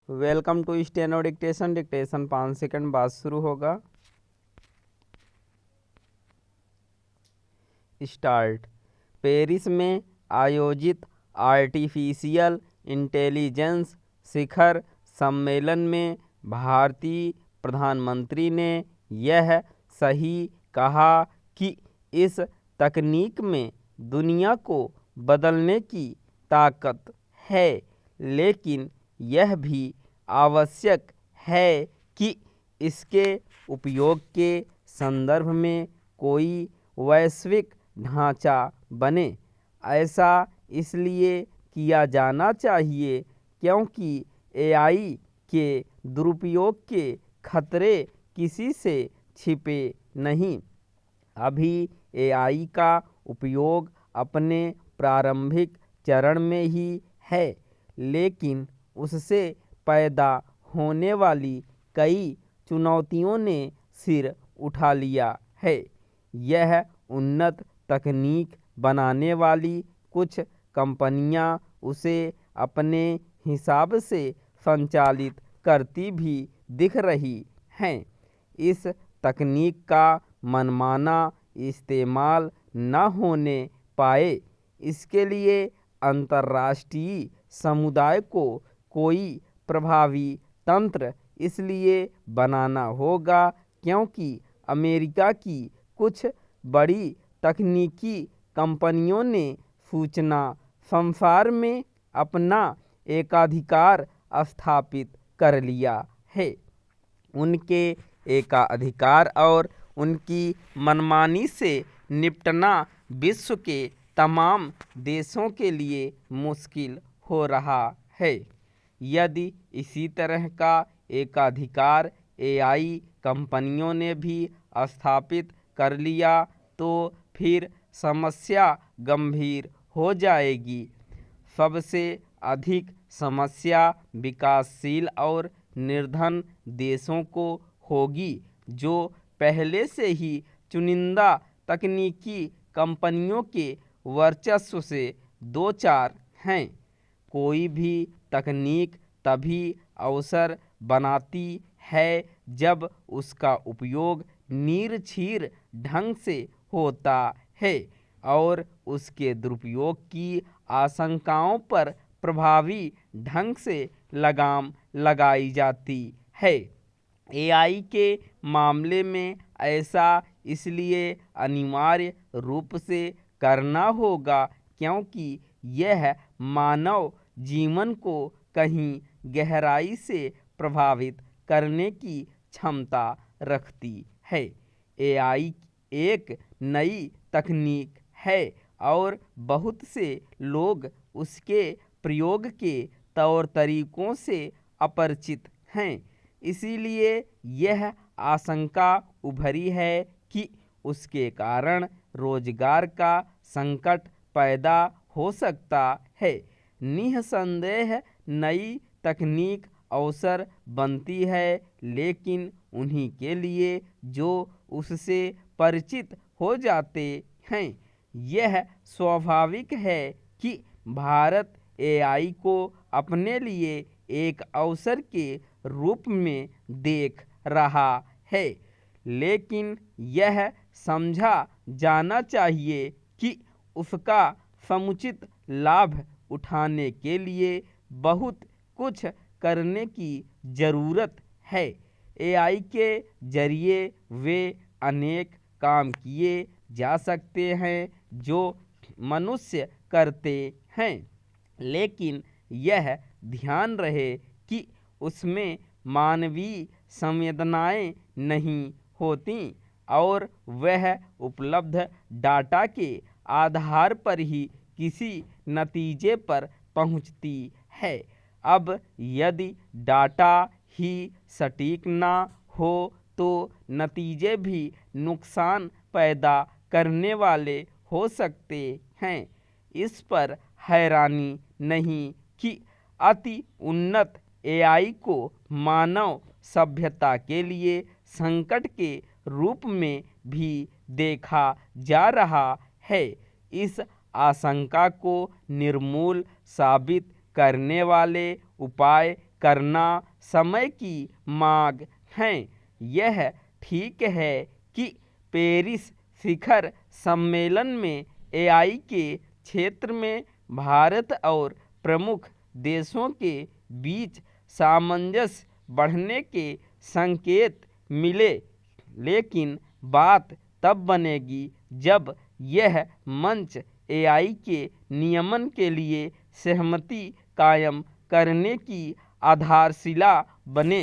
Welcome to steno dictation. Dictation 5 second बाद शुरू होगा। स्टार्ट। पेरिस में आयोजित आर्टिफिशियल इंटेलिजेंस शिखर सम्मेलन में भारतीय प्रधानमंत्री ने यह सही कहा कि इस तकनीक में दुनिया को बदलने की ताकत है, लेकिन यह भी आवश्यक है कि इसके उपयोग के संदर्भ में कोई वैश्विक ढांचा बने। ऐसा इसलिए किया जाना चाहिए क्योंकि एआई के दुरुपयोग के खतरे किसी से छिपे नहीं। अभी एआई का उपयोग अपने प्रारंभिक चरण में ही है, लेकिन उससे पैदा होने वाली कई चुनौतियों ने सिर उठा लिया है। यह उन्नत तकनीक बनाने वाली कुछ कंपनियां उसे अपने हिसाब से संचालित करती भी दिख रही हैं। इस तकनीक का मनमाना इस्तेमाल न होने पाए, इसके लिए अंतर्राष्ट्रीय समुदाय को कोई प्रभावी तंत्र इसलिए बनाना होगा क्योंकि अमेरिका की कुछ बड़ी तकनीकी कंपनियों ने सूचना संसार में अपना एकाधिकार स्थापित कर लिया है। उनके एकाधिकार और उनकी मनमानी से निपटना विश्व के तमाम देशों के लिए मुश्किल हो रहा है। यदि इसी तरह का एकाधिकार एआई कंपनियों ने भी स्थापित कर लिया तो फिर समस्या गंभीर हो जाएगी। सबसे अधिक समस्या विकासशील और निर्धन देशों को होगी, जो पहले से ही चुनिंदा तकनीकी कंपनियों के वर्चस्व से दो चार हैं। कोई भी तकनीक तभी अवसर बनाती है जब उसका उपयोग निर्छीर ढंग से होता है और उसके दुरुपयोग की आशंकाओं पर प्रभावी ढंग से लगाम लगाई जाती है। एआई के मामले में ऐसा इसलिए अनिवार्य रूप से करना होगा क्योंकि यह मानव जीवन को कहीं गहराई से प्रभावित करने की क्षमता रखती है। एआई एक नई तकनीक है और बहुत से लोग उसके प्रयोग के तौर तरीकों से अपरिचित हैं। इसीलिए यह आशंका उभरी है कि उसके कारण रोजगार का संकट पैदा हो सकता है। निःसंदेह नई तकनीक अवसर बनती है, लेकिन उन्हीं के लिए जो उससे परिचित हो जाते हैं। यह स्वाभाविक है कि भारत एआई को अपने लिए एक अवसर के रूप में देख रहा है, लेकिन यह समझा जाना चाहिए कि उसका समुचित लाभ उठाने के लिए बहुत कुछ करने की ज़रूरत है। एआई के जरिए वे अनेक काम किए जा सकते हैं जो मनुष्य करते हैं, लेकिन यह ध्यान रहे कि उसमें मानवीय संवेदनाएं नहीं होती और वह उपलब्ध डाटा के आधार पर ही किसी नतीजे पर पहुंचती है। अब यदि डाटा ही सटीक ना हो तो नतीजे भी नुकसान पैदा करने वाले हो सकते हैं। इस पर हैरानी नहीं कि अति उन्नत एआई को मानव सभ्यता के लिए संकट के रूप में भी देखा जा रहा है। इस आशंका को निर्मूल साबित करने वाले उपाय करना समय की मांग है। यह ठीक है कि पेरिस शिखर सम्मेलन में एआई के क्षेत्र में भारत और प्रमुख देशों के बीच सामंजस्य बढ़ने के संकेत मिले, लेकिन बात तब बनेगी जब यह मंच एआई के नियमन के लिए सहमति कायम करने की आधारशिला बने।